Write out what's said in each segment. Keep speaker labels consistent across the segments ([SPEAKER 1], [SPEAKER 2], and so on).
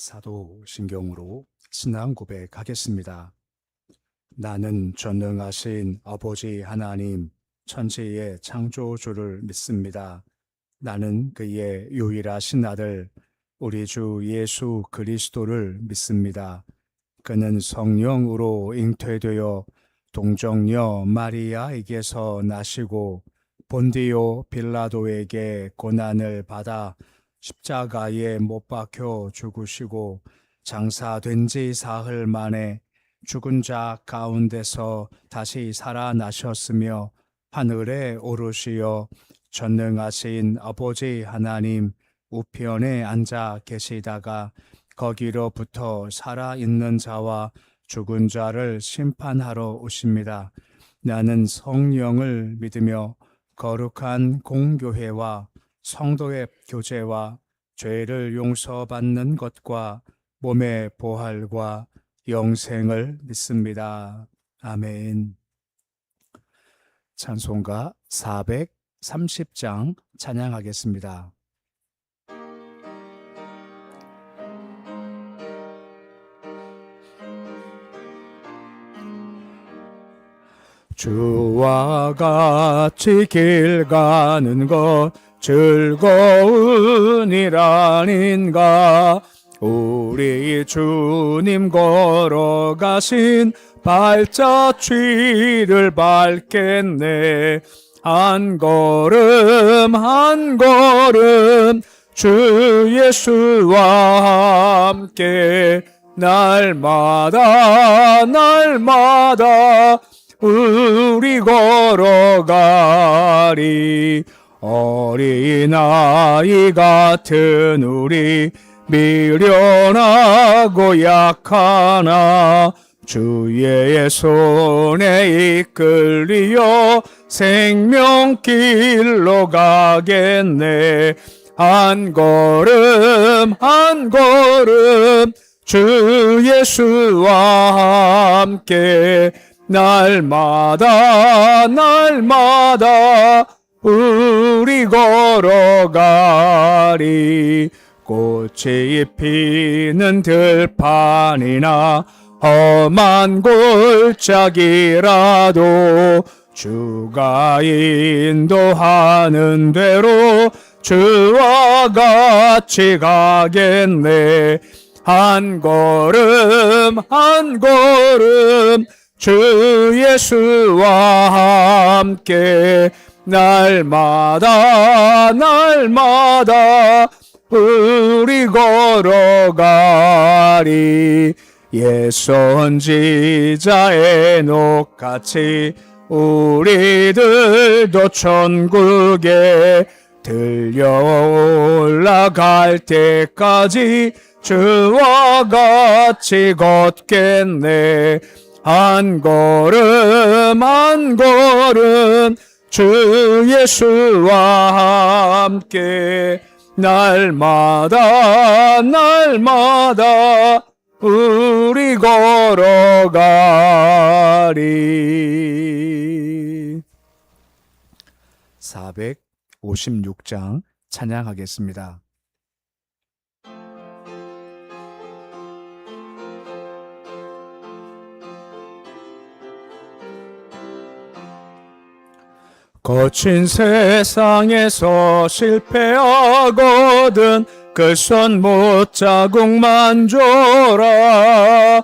[SPEAKER 1] 사도신경으로 신앙 고백하겠습니다. 나는 전능하신 아버지 하나님, 천지의 창조주를 믿습니다. 나는 그의 유일하신 아들, 우리 주 예수 그리스도를 믿습니다. 그는 성령으로 잉태되어 동정녀 마리아에게서 나시고 본디오 빌라도에게 고난을 받아 십자가에 못 박혀 죽으시고 장사된 지 사흘 만에 죽은 자 가운데서 다시 살아나셨으며 하늘에 오르시어 전능하신 아버지 하나님 우편에 앉아 계시다가 거기로부터 살아있는 자와 죽은 자를 심판하러 오십니다. 나는 성령을 믿으며 거룩한 공교회와 성도의 교제와 죄를 용서받는 것과 몸의 보활과 영생을 믿습니다. 아멘. 찬송가 430장 찬양하겠습니다. 주와 같이 길 가는 것 즐거운 일 아닌가. 우리 주님 걸어가신 발자취를 밟겠네. 한 걸음 한 걸음 주 예수와 함께 날마다 날마다 우리 걸어가리. 어린아이 같은 우리 미련하고 약하나 주의 손에 이끌리어 생명길로 가겠네. 한 걸음 한 걸음 주 예수와 함께 날마다 날마다 우리 걸어가리. 꽃이 피는 들판이나 험한 골짜기라도 주가 인도하는 대로 주와 같이 가겠네. 한 걸음 한 걸음 주 예수와 함께 날마다 날마다 우리 걸어가리. 옛 선지자 에녹같이 우리들도 천국에 들려 올라갈 때까지 주와 같이 걷겠네. 한 걸음 한 걸음 주 예수와 함께 날마다 날마다 우리 걸어가리. 456장 찬양하겠습니다. 거친 세상에서 실패하거든 그 손 못자국만 줘라.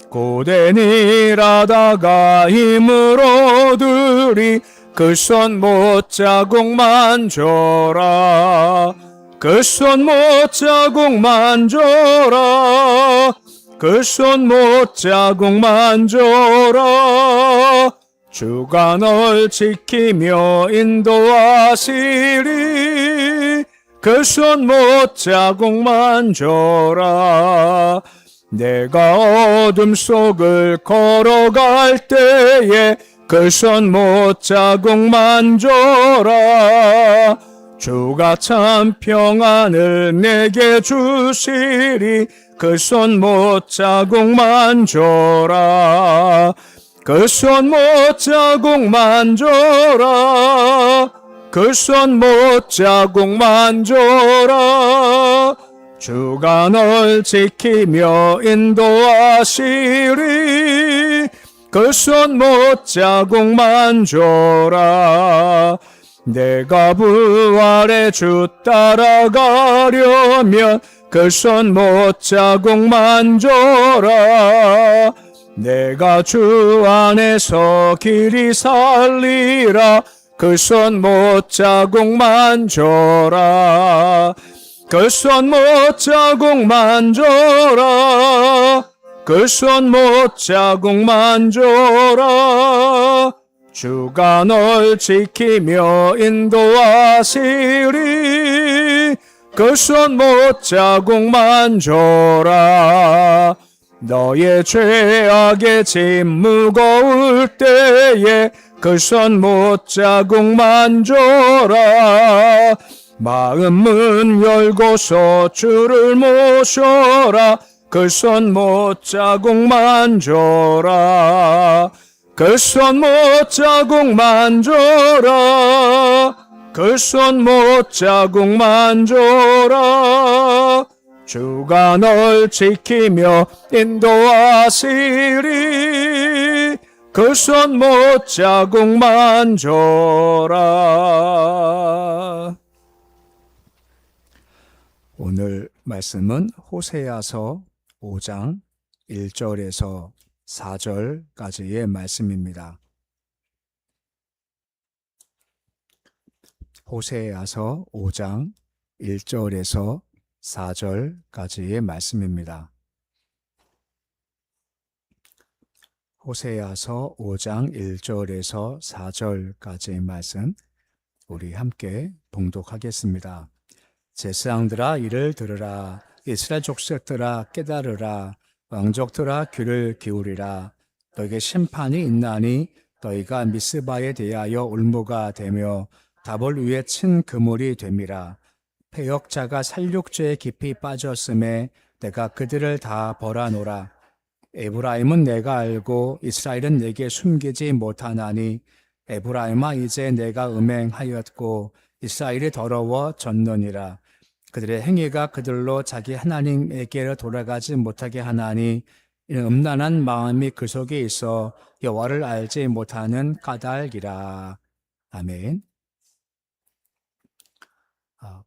[SPEAKER 1] 고된 일하다가 힘을 얻으리 그 손 못자국만 줘라. 그 손 못자국만 줘라. 그 손 못자국만 줘라. 주가 널 지키며 인도하시리. 그 손 못자국만 줘라. 내가 어둠 속을 걸어갈 때에 그 손 못자국만 줘라. 주가 참 평안을 내게 주시리. 그 손 못자국만 줘라. 그 손 못자국만 줘라. 그 손 못자국만 줘라. 주가 널 지키며 인도하시리. 그 손 못자국만 줘라. 내가 부활의 주 따라가려면 그 손 못자국만 줘라. 내가 주 안에서 길이 살리라. 그 손 못자국만 줘라. 그 손 못자국만 줘라. 그 손 못자국만 줘라. 주가 널 지키며 인도하시리. 그 손 못자국만 줘라. 너의 죄악의 짐 무거울 때에 그 손 못자국만 줘라. 마음 문 열고서 주를 모셔라. 그 손 못자국만 줘라. 그 손 못자국만 줘라. 그 손 못자국만 줘라. 주가 널 지키며 인도하시리. 그 손 못자국만 줘라. 오늘 말씀은 호세아서 5장 1절에서 4절까지의 말씀입니다. 호세아서 5장 1절에서 4절까지의 말씀입니다. 호세아서 5장 1절에서 4절까지의 말씀 우리 함께 봉독하겠습니다. 제사장들아 이를 들으라. 이스라엘 족속들아 깨달으라. 왕족들아 귀를 기울이라. 너에게 심판이 있나니 너희가 미스바에 대하여 울무가 되며 다볼 위에 친 그물이 됨이라. 패역자가 살육죄에 깊이 빠졌음에 내가 그들을 다 벌하노라. 에브라임은 내가 알고 이스라엘은 내게 숨기지 못하나니 에브라임아 이제 내가 음행하였고 이스라엘이 더러워졌느니라. 그들의 행위가 그들로 자기 하나님에게로 돌아가지 못하게 하나니 이는 음란한 마음이 그 속에 있어 여호와를 알지 못하는 까닭이라. 아멘.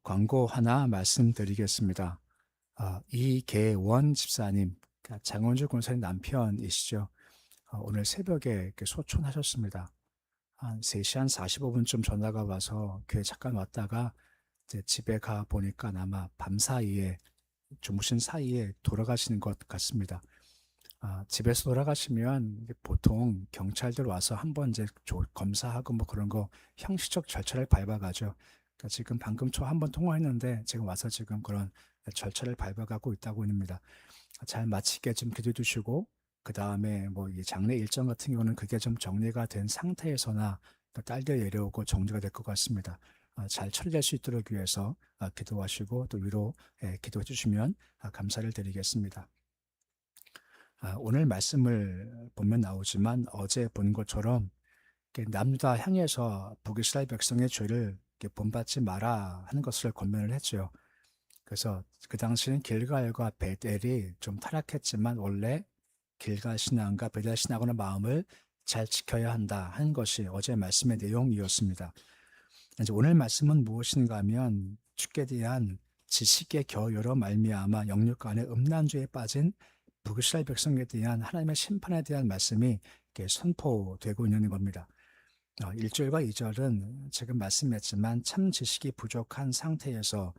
[SPEAKER 1] 광고 하나 말씀드리겠습니다. 이계원 집사님, 장원주 권사님 남편이시죠. 오늘 새벽에 소촌하셨습니다. 한 3시 한 45분쯤 전화가 와서 교회 잠깐 왔다가 이제 집에 가 보니까 아마 밤 사이에 주무신 사이에 돌아가시는 것 같습니다. 집에서 돌아가시면 보통 경찰들 와서 한번 이제 검사하고 뭐 그런 거 형식적 절차를 밟아가죠. 그러니까 지금 방금 한번 통화했는데 지금 와서 지금 그런 절차를 밟아가고 있다고 합니다. 잘 마치게 좀 기도해 주시고 그 다음에 뭐 이 장례 일정 같은 경우는 그게 좀 정리가 된 상태에서나 딸려 내려오고 정리가 될 것 같습니다. 잘 처리될 수 있도록 위해서 기도하시고 또 위로 기도해 주시면 감사를 드리겠습니다. 오늘 말씀을 보면 나오지만 어제 본 것처럼 남유다 향해서 북이스라엘 백성의 죄를 본받지 마라 하는 것을 권면을 했죠. 그래서 그 당시는 길갈과 베델이 좀 타락했지만 원래 길갈 신앙과 베델 신앙의 마음을 잘 지켜야 한다 하는 것이 어제 말씀의 내용이었습니다. 이제 오늘 말씀은 무엇인가 하면 주께 대한 지식의 겨여로 말미암아 영육간의 음란죄에 빠진 북이스라엘 백성에 대한 하나님의 심판에 대한 말씀이 선포되고 있는 겁니다. 1절과 2절은 지금 말씀했지만 참 지식이 부족한 상태에서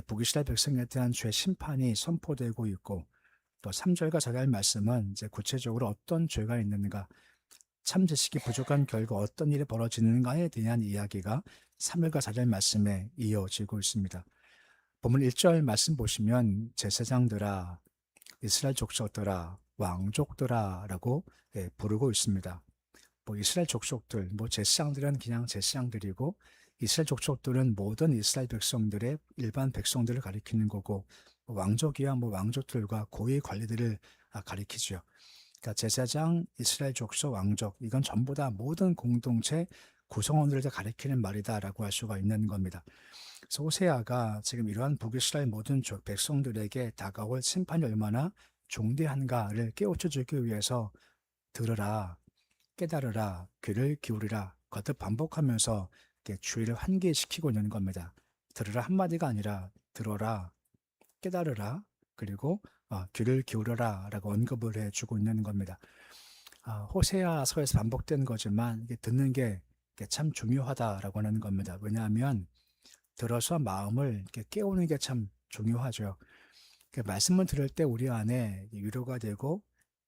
[SPEAKER 1] 북이스라엘 백성에 대한 죄 심판이 선포되고 있고 또 3절과 4절 말씀은 이제 구체적으로 어떤 죄가 있는가, 참 지식이 부족한 결과 어떤 일이 벌어지는가에 대한 이야기가 3절과 4절 말씀에 이어지고 있습니다. 본문 1절 말씀 보시면 제사장들아, 이스라엘 족속들아, 왕족들아 라고 부르고 있습니다. 이스라엘 족속들, 제사장들은 그냥 제사장들이고 이스라엘 족속들은 모든 이스라엘 백성들의 일반 백성들을 가리키는 거고 왕족이야 왕족들과 고위 관리들을 가리키죠. 그러니까 제사장, 이스라엘 족속, 왕족 이건 전부 다 모든 공동체 구성원들을 가리키는 말이다라고 할 수가 있는 겁니다. 그래서 호세아가 지금 이러한 북이스라엘 모든 백성들에게 다가올 심판이 얼마나 중대한가를 깨우쳐 주기 위해서 들으라, 깨달으라, 귀를 기울이라 거듭 반복하면서 이렇게 주의를 환기시키고 있는 겁니다. 들으라 한마디가 아니라 들어라, 깨달으라, 그리고 귀를 기울여라 라고 언급을 해주고 있는 겁니다. 호세아서에서 반복된 거지만 이게 듣는 게 참 중요하다라고 하는 겁니다. 왜냐하면 들어서 마음을 이렇게 깨우는 게 참 중요하죠. 말씀을 들을 때 우리 안에 위로가 되고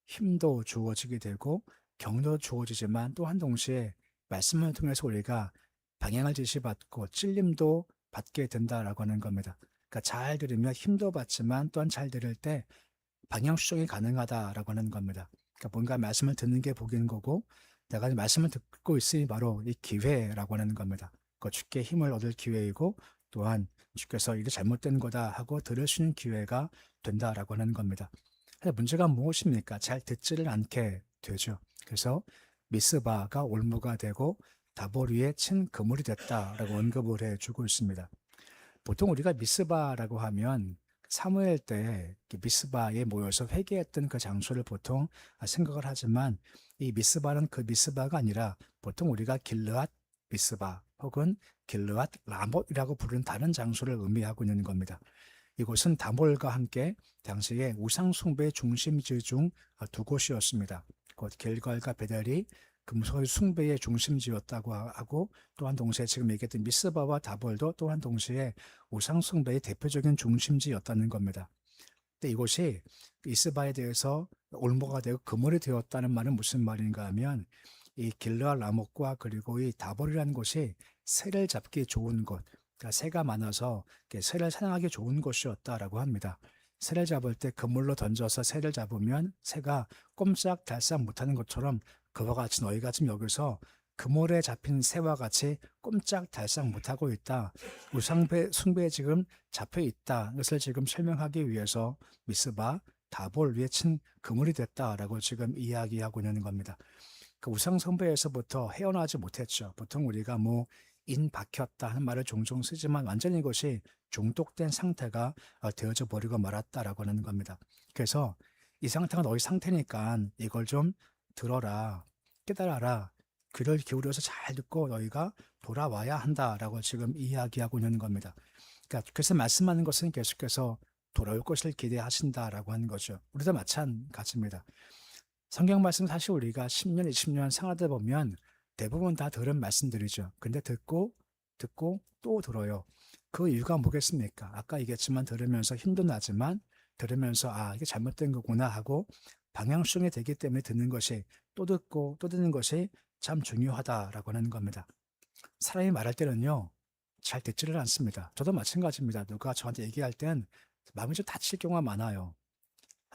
[SPEAKER 1] 힘도 주어지게 되고 격려도 주어지지만 또한 동시에 말씀을 통해서 우리가 방향을 지시받고 찔림도 받게 된다라고 하는 겁니다. 그러니까 잘 들으면 힘도 받지만 또한 잘 들을 때 방향 수정이 가능하다라고 하는 겁니다. 그러니까 뭔가 말씀을 듣는 게 복인 거고 내가 말씀을 듣고 있으니 바로 이 기회라고 하는 겁니다. 그 주께 힘을 얻을 기회이고 또한 주께서 이게 잘못된 거다 하고 들을 수 있는 기회가 된다라고 하는 겁니다. 문제가 무엇입니까? 잘 듣지를 않게 되죠. 그래서 미스바가 올무가 되고 다볼 위에 친 그물이 됐다라고 언급을 해주고 있습니다. 보통 우리가 미스바라고 하면 사무엘 때 미스바에 모여서 회개했던 그 장소를 보통 생각을 하지만 이 미스바는 그 미스바가 아니라 보통 우리가 길르앗 미스바 혹은 길르앗 라못이라고 부르는 다른 장소를 의미하고 있는 겁니다. 이곳은 다몰과 함께 당시에 우상숭배의 중심지 중 두 곳이었습니다. 곧 길갈과 베델이 금속 숭배의 중심지였다고 하고 또한 동시에 지금 얘기했던 미스바와 다볼도 또한 동시에 우상숭배의 대표적인 중심지였다는 겁니다. 근데 이곳이 미스바에 대해서 올무가 되고 그물이 되었다는 말은 무슨 말인가 하면 이 길르앗 라못과 그리고 이 다볼이라는 곳이 새를 잡기 좋은 곳, 그러니까 새가 많아서 새를 사냥하기 좋은 곳이었다라고 합니다. 새를 잡을 때 그물로 던져서 새를 잡으면 새가 꼼짝달싹 못하는 것처럼 그와 같이 너희가 지금 여기서 그물에 잡힌 새와 같이 꼼짝달싹 못하고 있다. 숭배에 지금 잡혀 있다. 이것을 지금 설명하기 위해서 미스바, 다볼 위에 친 그물이 됐다라고 지금 이야기하고 있는 겁니다. 그 우상숭배에서부터 헤어나지 못했죠. 보통 우리가 인 박혔다 하는 말을 종종 쓰지만 완전히 이것이 중독된 상태가 되어져 버리고 말았다라고 하는 겁니다. 그래서 이 상태가 너희 상태니까 이걸 좀 들어라, 깨달아라, 귀를 기울여서 잘 듣고 너희가 돌아와야 한다라고 지금 이야기하고 있는 겁니다. 그러니까 그래서 말씀하는 것은 계속해서 돌아올 것을 기대하신다라고 하는 거죠. 우리도 마찬가지입니다. 성경 말씀 사실 우리가 10년, 20년 생활하다 보면 대부분 다 들은 말씀들이죠. 근데 듣고 또 들어요. 그 이유가 뭐겠습니까? 아까 얘기했지만 들으면서 힘도 나지만 들으면서 이게 잘못된 거구나 하고 방향성이 되기 때문에 듣는 것이 또 듣고 또 듣는 것이 참 중요하다라고 하는 겁니다. 사람이 말할 때는요. 잘 듣지를 않습니다. 저도 마찬가지입니다. 누가 저한테 얘기할 땐 마음이 좀 다칠 경우가 많아요.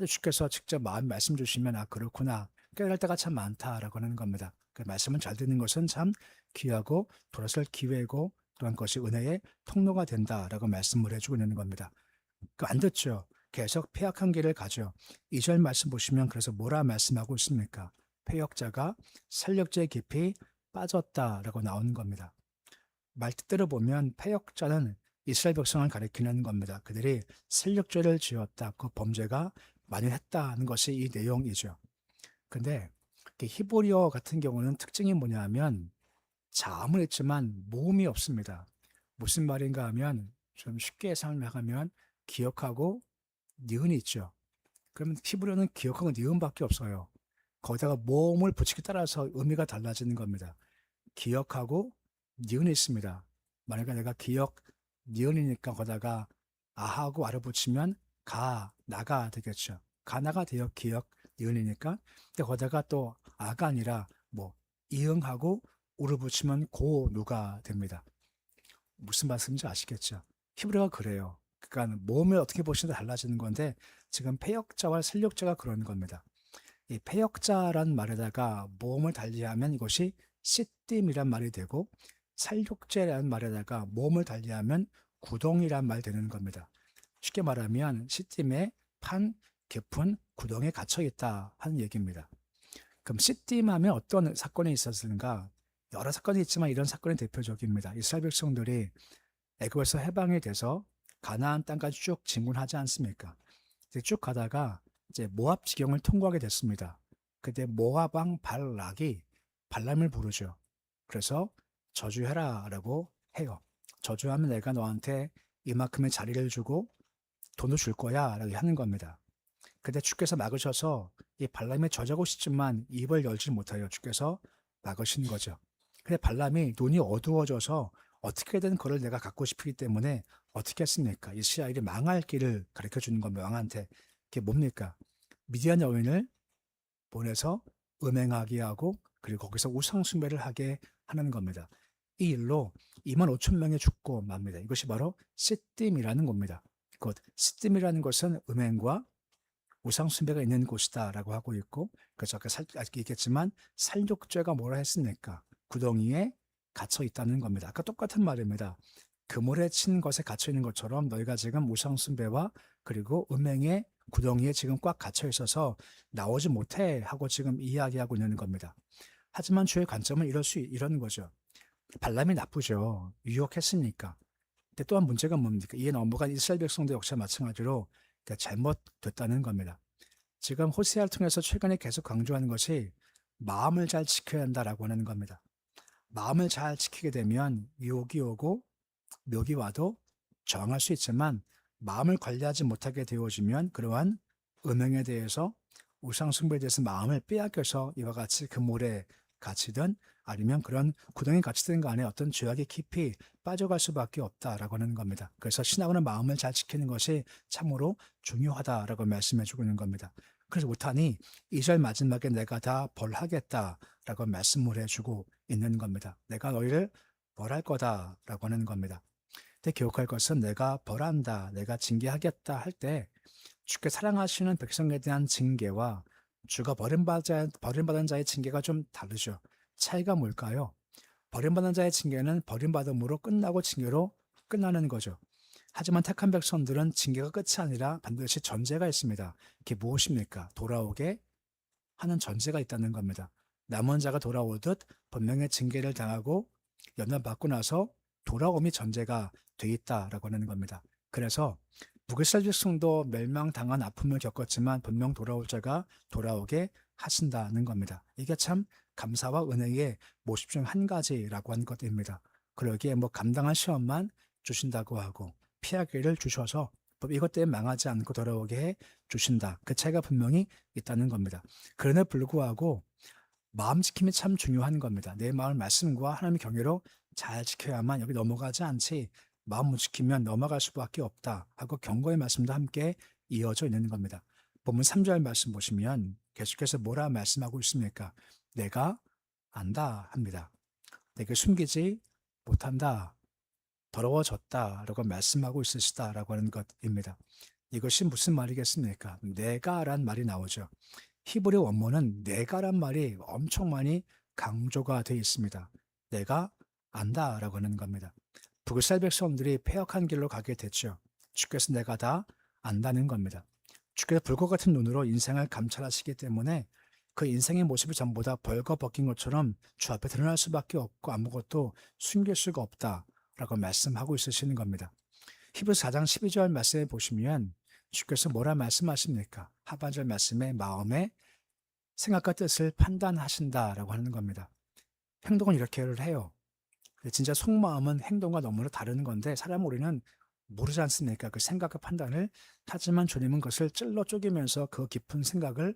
[SPEAKER 1] 주께서 직접 마음 말씀 주시면 그렇구나 깨달을 때가 참 많다라고 하는 겁니다. 그 말씀은 잘 듣는 것은 참 귀하고 돌아설 기회고 또한 것이 은혜의 통로가 된다라고 말씀을 해주고 있는 겁니다. 안 듣죠. 계속 패역한 길을 가죠. 2절 말씀 보시면 그래서 뭐라 말씀하고 있습니까? 패역자가 살력죄에 깊이 빠졌다라고 나오는 겁니다. 말 뜻대로 보면 패역자는 이스라엘 백성을 가리키는 겁니다. 그들이 살력죄를 지었다. 그 범죄가 만연했다는 것이 이 내용이죠. 근데 히브리어 같은 경우는 특징이 뭐냐 하면 자음은 있지만 모음이 없습니다. 무슨 말인가 하면 좀 쉽게 설명하면 기억하고 니은이 있죠. 그러면 히브리어는 기억하고 니은밖에 없어요. 거기다가 모음을 붙이기 따라서 의미가 달라지는 겁니다. 기억하고 니은이 있습니다. 만약에 내가 기억 니은이니까 거기다가 아하고 아를 붙이면 나가 되겠죠. 가나가 돼요. 기억 니은이니까. 근데 거기다가 또 아가 아니라 이응하고 우를 붙이면 누가 됩니다. 무슨 말씀인지 아시겠죠? 히브리어가 그래요. 그러니까 모음을 어떻게 보시는지 달라지는 건데 지금 패역자와 살력자가 그런 겁니다. 이 패역자란 말에다가 모음을 달리하면 이것이 시딤이란 말이 되고 살육제라는 말에다가 모음을 달리하면 구덩이란 말이 되는 겁니다. 쉽게 말하면 시딤에 판 깊은 구덩이에 갇혀 있다 하는 얘기입니다. 그럼 시딤하면 어떤 사건이 있었는가? 여러 사건이 있지만 이런 사건이 대표적입니다. 이스라엘 백성들이 애굽에서 해방이 돼서 가나안 땅까지 쭉 진군하지 않습니까? 이제 쭉 가다가 이제 모압 지경을 통과하게 됐습니다. 그때 모압 왕 발락이 발람을 부르죠. 그래서 저주해라라고 해요. 저주하면 내가 너한테 이만큼의 자리를 주고 돈을 줄 거야라고 하는 겁니다. 근데 주께서 막으셔서 이 발람이 저자고 싶지만 입을 열지 못하여 주께서 막으신 거죠. 근데 발람이 눈이 어두워져서 어떻게든 그걸 내가 갖고 싶기 때문에 어떻게 했습니까? 이스라엘이 망할 길을 가르쳐 주는 겁니다. 왕한테. 그게 뭡니까? 미디안 여인을 보내서 음행하게 하고 그리고 거기서 우상 숭배를 하게 하는 겁니다. 이 일로 2만 5천 명이 죽고 맙니다. 이것이 바로 시딤이라는 겁니다. 곧 시딤이라는 것은 음행과 우상 숭배가 있는 곳이다라고 하고 있고, 그래서 아까 얘기했지만 살육죄가 뭐라 했습니까? 구덩이에 갇혀 있다는 겁니다. 아까 똑같은 말입니다. 그물에 친 것에 갇혀 있는 것처럼 너희가 지금 우상 숭배와 그리고 음행의 구덩이에 지금 꽉 갇혀 있어서 나오지 못해 하고 지금 이야기하고 있는 겁니다. 하지만 주의 관점은 이런 거죠. 발람이 나쁘죠. 유혹했으니까. 근데 또한 문제가 뭡니까? 이에 넘어간 이스라엘 백성도 역시 마찬가지로 잘못됐다는 겁니다. 지금 호세아를 통해서 최근에 계속 강조하는 것이 마음을 잘 지켜야 한다라고 하는 겁니다. 마음을 잘 지키게 되면 유혹이 오고 묘기 와도 저항할 수 있지만 마음을 관리하지 못하게 되어지면 그러한 음행에 대해서 우상 숭배에 대해서 마음을 빼앗겨서 이와 같이 그물에 갇히든 아니면 그런 구덩이에 갇히든 간에 어떤 죄악에 깊이 빠져갈 수밖에 없다라고 하는 겁니다. 그래서 신앙으로 마음을 잘 지키는 것이 참으로 중요하다라고 말씀해 주고 있는 겁니다. 그래서 못하니 2절 마지막에 내가 다 벌하겠다라고 말씀을 해주고 있는 겁니다. 내가 너희를 벌할 거다라고 하는 겁니다. 근데 기억할 것은 내가 벌한다, 내가 징계하겠다 할 때 주께 사랑하시는 백성에 대한 징계와 주가 버림받은 자의 징계가 좀 다르죠. 차이가 뭘까요? 버림받은 자의 징계는 버림받음으로 끝나고 징계로 끝나는 거죠. 하지만 택한 백성들은 징계가 끝이 아니라 반드시 전제가 있습니다. 그게 무엇입니까? 돌아오게 하는 전제가 있다는 겁니다. 남은 자가 돌아오듯 번명의 징계를 당하고 연단받고 나서 돌아옴이 전제가 돼 있다라고 하는 겁니다. 그래서 북이스라엘 백성도 멸망당한 아픔을 겪었지만 분명 돌아올 자가 돌아오게 하신다는 겁니다. 이게 참 감사와 은혜의 모습 중 한 가지라고 하는 것입니다. 그러기에 감당한 시험만 주신다고 하고 피하기를 주셔서 이것 때문에 망하지 않고 돌아오게 해 주신다. 그 차이가 분명히 있다는 겁니다. 그럼에도 불구하고 마음 지킴이 참 중요한 겁니다. 내 마음을 말씀과 하나님의 경외로 잘 지켜야만 여기 넘어가지 않지 마음 못 지키면 넘어갈 수밖에 없다 하고 경고의 말씀도 함께 이어져 있는 겁니다. 본문 3절 말씀 보시면 계속해서 뭐라 말씀하고 있습니까? 내가 안다 합니다. 내게 숨기지 못한다. 더러워졌다 라고 말씀하고 있으시다라고 하는 것입니다. 이것이 무슨 말이겠습니까? 내가란 말이 나오죠. 히브리 원문은 내가란 말이 엄청 많이 강조가 되어 있습니다. 내가 안다라고 하는 겁니다. 북이스라엘 백성들이 패역한 길로 가게 됐죠. 주께서 내가 다 안다는 겁니다. 주께서 불꽃 같은 눈으로 인생을 감찰하시기 때문에 그 인생의 모습이 전부 다 벌거벗긴 것처럼 주 앞에 드러날 수밖에 없고 아무것도 숨길 수가 없다라고 말씀하고 있으시는 겁니다. 히브리서 4장 12절 말씀에 보시면 주께서 뭐라 말씀하십니까? 하반절 말씀에 마음의 생각과 뜻을 판단하신다라고 하는 겁니다. 행동은 이렇게를 해요. 진짜 속마음은 행동과 너무나 다른 건데 사람 우리는 모르지 않습니까? 그 생각과 판단을. 하지만 주님은 그것을 찔러 쪼개면서 그 깊은 생각을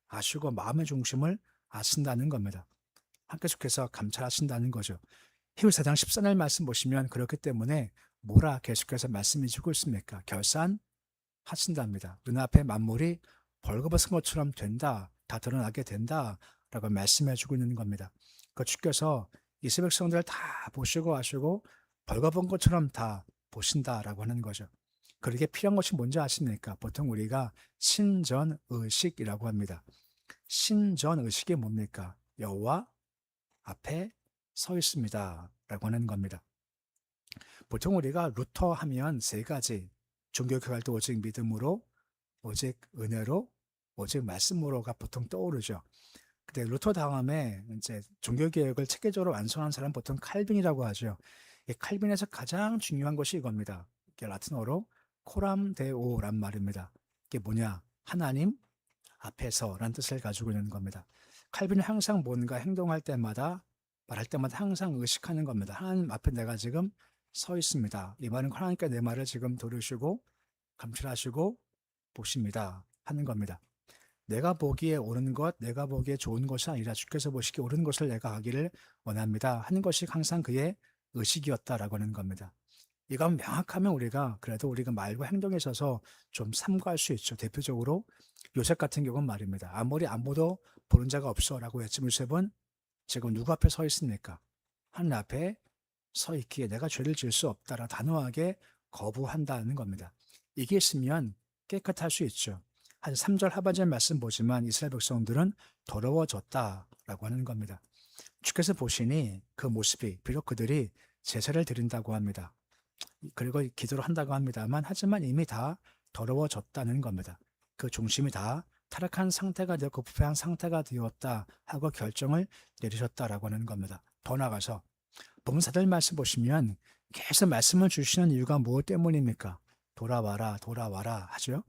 [SPEAKER 1] 아시고 마음의 중심을 아신다는 겁니다. 계속해서 감찰하신다는 거죠. 히브리서 4장 14절 말씀 보시면 그렇기 때문에 뭐라 계속해서 말씀해 주고 있습니까? 결산하신답니다. 눈앞에 만물이 벌거벗은 것처럼 된다. 다 드러나게 된다. 라고 말씀해 주고 있는 겁니다. 그 주께서 이스라엘 백성들을 다 보시고 하시고 벌거벗은 것처럼 다 보신다라고 하는 거죠. 그렇게 필요한 것이 뭔지 아십니까? 보통 우리가 신전의식이라고 합니다. 신전의식이 뭡니까? 여호와 앞에 서 있습니다 라고 하는 겁니다. 보통 우리가 루터 하면 세 가지, 종교개혁할 때 오직 믿음으로, 오직 은혜로, 오직 말씀으로가 보통 떠오르죠. 근데 루터 다음에 이제 종교개혁을 체계적으로 완성한 사람 보통 칼빈이라고 하죠. 이 칼빈에서 가장 중요한 것이 이겁니다. 이게 라틴어로 코람 데오란 말입니다. 이게 뭐냐? 하나님 앞에서라는 뜻을 가지고 있는 겁니다. 칼빈은 항상 뭔가 행동할 때마다 말할 때마다 항상 의식하는 겁니다. 하나님 앞에 내가 지금 서 있습니다. 이 말은 하나님께 내 말을 지금 들으시고 감찰하시고 보십니다 하는 겁니다. 내가 보기에 옳은 것, 내가 보기에 좋은 것이 아니라 주께서 보시기에 옳은 것을 내가 하기를 원합니다 하는 것이 항상 그의 의식이었다라고 하는 겁니다. 이거 명확하면 우리가 말과 행동에 있어서 좀 삼가할 수 있죠. 대표적으로 요셉 같은 경우는 말입니다. 아무리 아무도 보는 자가 없어라고 했지만 요셉은 지금 누구 앞에 서 있습니까? 하나님 앞에 서 있기에 내가 죄를 지을 수 없다라 단호하게 거부한다는 겁니다. 이게 있으면 깨끗할 수 있죠. 한 3절 하반절 말씀 보지만 이스라엘 백성들은 더러워졌다라고 하는 겁니다. 주께서 보시니 그 모습이 비록 그들이 제사를 드린다고 합니다. 그리고 기도를 한다고 합니다만 하지만 이미 다 더러워졌다는 겁니다. 그 중심이 다 타락한 상태가 되었고 부패한 상태가 되었다 하고 결정을 내리셨다라고 하는 겁니다. 더 나아가서 본문 4절 말씀 보시면 계속 말씀을 주시는 이유가 무엇 때문입니까? 돌아와라 돌아와라 하죠.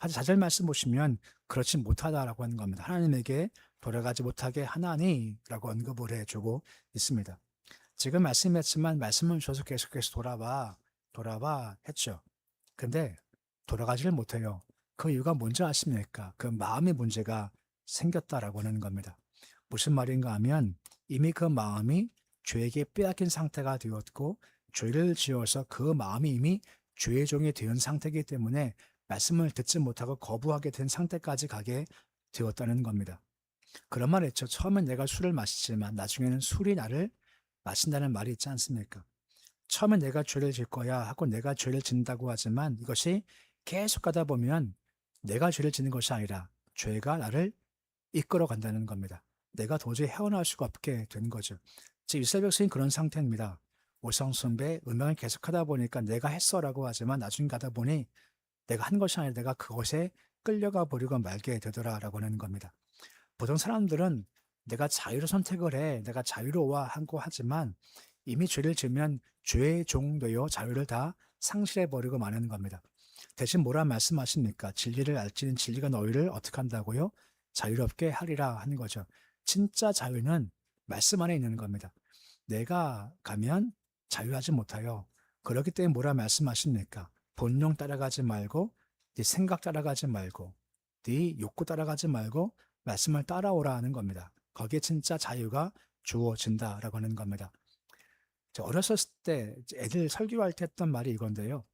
[SPEAKER 1] 4절 말씀 보시면 그렇지 못하다라고 하는 겁니다. 하나님에게 돌아가지 못하게 하나니라고 언급을 해주고 있습니다. 지금 말씀했지만 말씀을 주셔서 계속해서 돌아와 했죠. 근데 돌아가지를 못해요. 그 이유가 뭔지 아십니까? 그 마음의 문제가 생겼다라고 하는 겁니다. 무슨 말인가 하면 이미 그 마음이 죄에게 빼앗긴 상태가 되었고 죄를 지어서 그 마음이 이미 죄의 종이 된 상태이기 때문에 말씀을 듣지 못하고 거부하게 된 상태까지 가게 되었다는 겁니다. 그런 말 했죠. 처음엔 내가 술을 마시지만 나중에는 술이 나를 마신다는 말이 있지 않습니까? 처음엔 내가 죄를 질 거야 하고 내가 죄를 짓는다고 하지만 이것이 계속 가다 보면 내가 죄를 짓는 것이 아니라 죄가 나를 이끌어 간다는 겁니다. 내가 도저히 헤어나올 수가 없게 된 거죠. 즉 이스라엘 백성이 그런 상태입니다. 오성숭배, 음행을 계속하다 보니까 내가 했어라고 하지만 나중에 가다 보니 내가 한 것이 아니라 내가 그것에 끌려가 버리고 말게 되더라라고 하는 겁니다. 보통 사람들은 내가 자유로 선택을 해, 내가 자유로워 하고 하지만 이미 죄를 지으면 죄의 종 되어 자유를 다 상실해 버리고 마는 겁니다. 대신 뭐라 말씀하십니까? 진리를 알지는 진리가 너희를 어떻게 한다고요? 자유롭게 하리라 하는 거죠. 진짜 자유는 말씀 안에 있는 겁니다. 내가 가면 자유하지 못하여. 그렇기 때문에 뭐라 말씀하십니까? 본능 따라가지 말고 네 생각 따라가지 말고 네 욕구 따라가지 말고 말씀을 따라오라 하는 겁니다. 거기에 진짜 자유가 주어진다라고 하는 겁니다. 어렸을 때 애들 설교할 때 했던 말이 이건데요.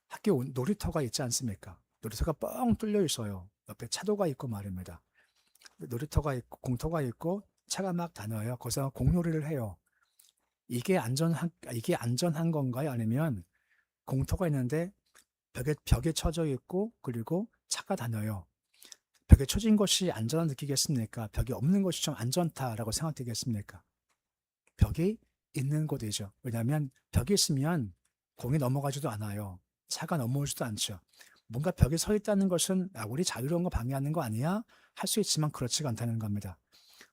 [SPEAKER 1] 학교 놀이터가 있지 않습니까? 놀이터가 뻥 뚫려 있어요. 옆에 차도가 있고 말입니다. 놀이터가 있고 공터가 있고 차가 막 다녀요. 거기서 공놀이를 해요. 이게 안전한 건가요? 아니면 공터가 있는데 벽에 쳐져 있고 그리고 차가 다녀요. 벽에 쳐진 것이 안전한 느끼겠습니까? 벽이 없는 것이 좀 안전하다라고 생각되겠습니까? 벽이 있는 곳이죠. 왜냐하면 벽이 있으면 공이 넘어가지도 않아요. 차가 넘어오지도 않죠. 뭔가 벽에 서 있다는 것은 우리 자유로운 거 방해하는 거 아니야? 할 수 있지만 그렇지가 않다는 겁니다.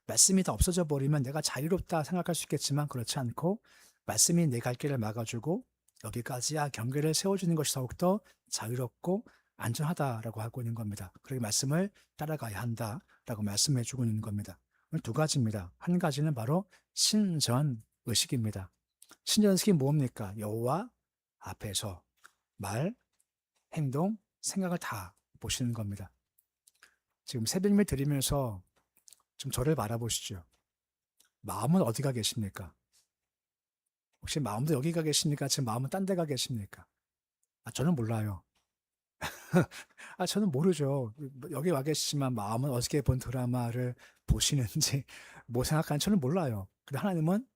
[SPEAKER 1] 말씀이 다 없어져 버리면 내가 자유롭다 생각할 수 있겠지만 그렇지 않고 말씀이 내 갈 길을 막아주고 여기까지야 경계를 세워주는 것이 더욱더 자유롭고 안전하다라고 하고 있는 겁니다. 그렇게 말씀을 따라가야 한다라고 말씀해 주고 있는 겁니다. 오늘 두 가지입니다. 한 가지는 바로 신전의식입니다. 신전의식이 뭡니까? 여호와 앞에서 말, 행동, 생각을 다 보시는 겁니다. 지금 새벽예배 드리면서 좀 저를 바라보시죠. 마음은 어디가 계십니까? 혹시 마음도 여기가 계십니까? 지금 마음은 딴 데가 계십니까? 저는 몰라요. 저는 모르죠. 여기 와 계시지만 마음은 어저께 본 드라마를 보시는지 뭐 생각하는지 저는 몰라요. 근데 하나님은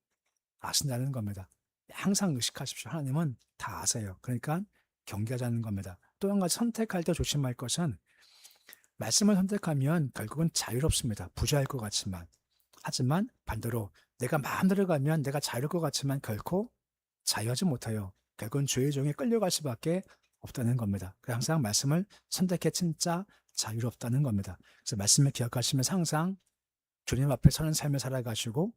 [SPEAKER 1] 아신다는 겁니다. 항상 의식하십시오. 하나님은 다 아세요. 그러니까 경계하자는 겁니다. 또 한 가지 선택할 때 조심할 것은 말씀을 선택하면 결국은 자유롭습니다. 부자일 것 같지만. 하지만 반대로 내가 마음대로 가면 내가 자유로울 것 같지만 결코 자유하지 못해요. 결국은 죄의 종에 끌려갈 수밖에 없다는 겁니다. 그래서 항상 말씀을 선택해 진짜 자유롭다는 겁니다. 그래서 말씀을 기억하시면서 항상 주님 앞에 서는 삶을 살아가시고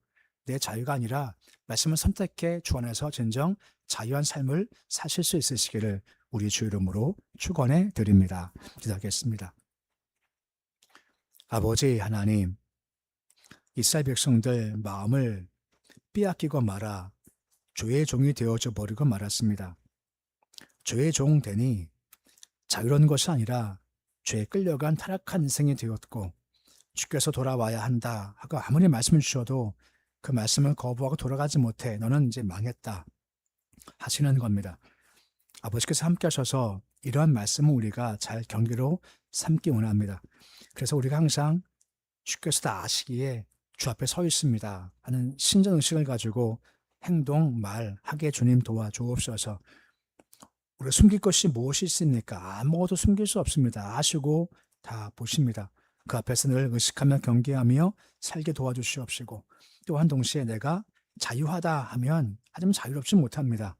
[SPEAKER 1] 내 자유가 아니라 말씀을 선택해 주 안에서 진정 자유한 삶을 사실 수 있으시기를 우리 주 이름으로 축원해 드립니다. 기도하겠습니다. 아버지 하나님, 이스라엘 백성들 마음을 빼앗기고 말아 죄의 종이 되어져 버리고 말았습니다. 죄의 종 되니 자유로운 것이 아니라 죄에 끌려간 타락한 인생이 되었고 주께서 돌아와야 한다 하고 아무리 말씀을 주셔도 그 말씀을 거부하고 돌아가지 못해 너는 이제 망했다 하시는 겁니다. 아버지께서 함께 하셔서 이러한 말씀을 우리가 잘 경계로 삼기 원합니다. 그래서 우리가 항상 주께서 다 아시기에 주 앞에 서 있습니다 하는 신전의식을 가지고 행동, 말, 하게 주님 도와주옵소서. 우리가 숨길 것이 무엇이 있습니까? 아무것도 숨길 수 없습니다. 아시고 다 보십니다. 그 앞에서 늘 의식하며 경계하며 살게 도와주시옵시고, 또한 동시에 내가 자유하다 하면 하지만 자유롭지 못합니다.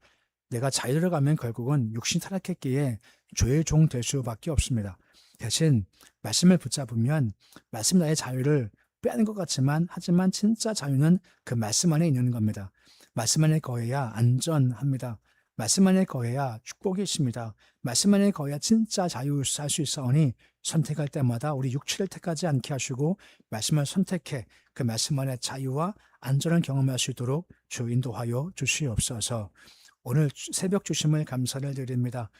[SPEAKER 1] 내가 자유를 가면 결국은 육신이 타락했기에 죄의 종 될 수밖에 없습니다. 대신 말씀을 붙잡으면 말씀 나의 자유를 빼앗는 것 같지만 하지만 진짜 자유는 그 말씀 안에 있는 겁니다. 말씀 안에 거해야 안전합니다. 말씀 안에 거해야 축복이 있습니다. 말씀 안에 거해야 진짜 자유 살 수 있사오니 선택할 때마다 우리 육체를 택하지 않게 하시고 말씀을 선택해 그 말씀 안에 자유와 안전을 경험할 수 있도록 주 인도하여 주시옵소서. 오늘 새벽 주심을 감사를 드립니다.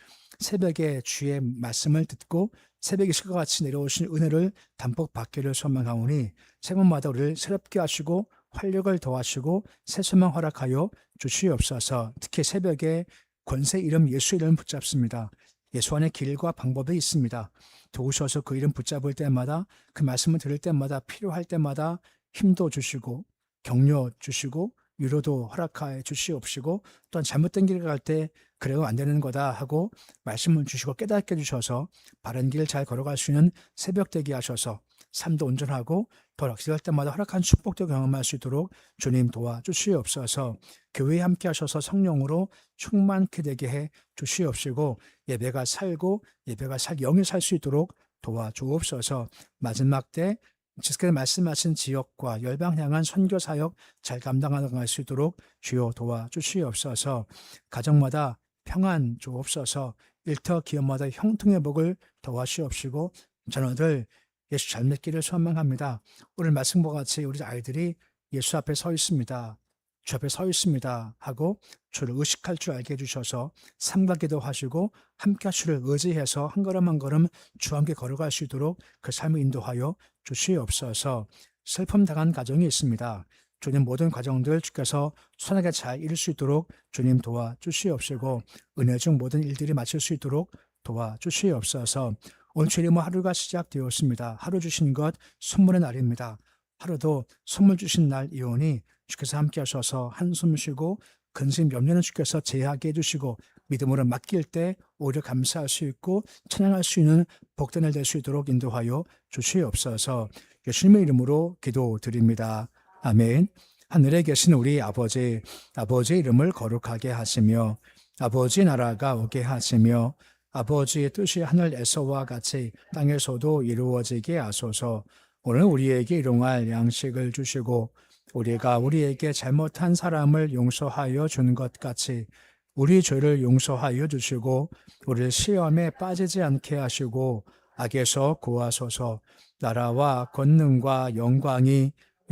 [SPEAKER 1] 새벽에 주의 말씀을 듣고 새벽 이 시간과 같이 내려오신 은혜를 담복 받기를 소망하오니 새벽마다 우리를 새롭게 하시고 활력을 더하시고 새 소망 허락하여 주시옵소서. 특히 새벽에 권세 이름 예수 이름 붙잡습니다. 예수 안에 길과 방법이 있습니다. 도우셔서 그 이름 붙잡을 때마다 그 말씀을 들을 때마다 필요할 때마다 힘도 주시고 격려 주시고 위로도 허락하여 주시옵시고 또한 잘못된 길을 갈 때 그래도 안 되는 거다 하고 말씀을 주시고 깨닫게 해주셔서 바른 길을 잘 걸어갈 수 있는 새벽 되게 하셔서 삶도 온전하고 더 락실할 때마다 허락한 축복도 경험할 수 있도록 주님 도와주시옵소서. 교회에 함께 하셔서 성령으로 충만케 되게 해 주시옵시고 예배가 살고 예배가 영이 살 수 있도록 도와주옵소서. 마지막 때 지금까지 말씀하신 지역과 열방 향한 선교 사역 잘 감당할 수 있도록 주여 도와주시옵소서. 가정마다 평안 주옵소서. 일터 기업마다 형통의 복을 더하시옵시고 자녀들 예수 잘 믿기를 소망합니다. 오늘 말씀과 같이 우리 아이들이 예수 앞에 서 있습니다. 주 앞에 서 있습니다 하고 주를 의식할 줄 알게 해주셔서 삼가 기도하시고 함께 주를 의지해서 한 걸음 한 걸음 주와 함께 걸어갈 수 있도록 그 삶을 인도하여 주시옵소서. 슬픔 당한 가정이 있습니다. 주님 모든 과정들 주께서 선하게 잘 이룰 수 있도록 주님 도와주시옵시고 은혜 중 모든 일들이 마칠 수 있도록 도와주시옵소서. 오늘 주님 하루가 시작되었습니다. 하루 주신 것 선물의 날입니다. 하루도 선물 주신 날이오니 주께서 함께 하셔서 한숨 쉬고 근심 염려는 주께서 제하게 해주시고 믿음으로 맡길 때 오히려 감사할 수 있고 찬양할 수 있는 복된 날 될 수 있도록 인도하여 주시옵소서. 예수님의 이름으로 기도드립니다. 아멘. 하늘에 계신 우리 아버지의 이름을 거룩하게 하시며 아버지 나라가 오게 하시며 아버지의 뜻이 하늘에서와 같이 땅에서도 이루어지게 하소서. 오늘 우리에게 일용할 양식을 주시고 우리가 우리에게 잘못한 사람을 용서하여 준 것 같이 우리 죄를 용서하여 주시고 우리를 시험에 빠지지 않게 하시고 악에서 구하소서. 나라와 권능과 영광이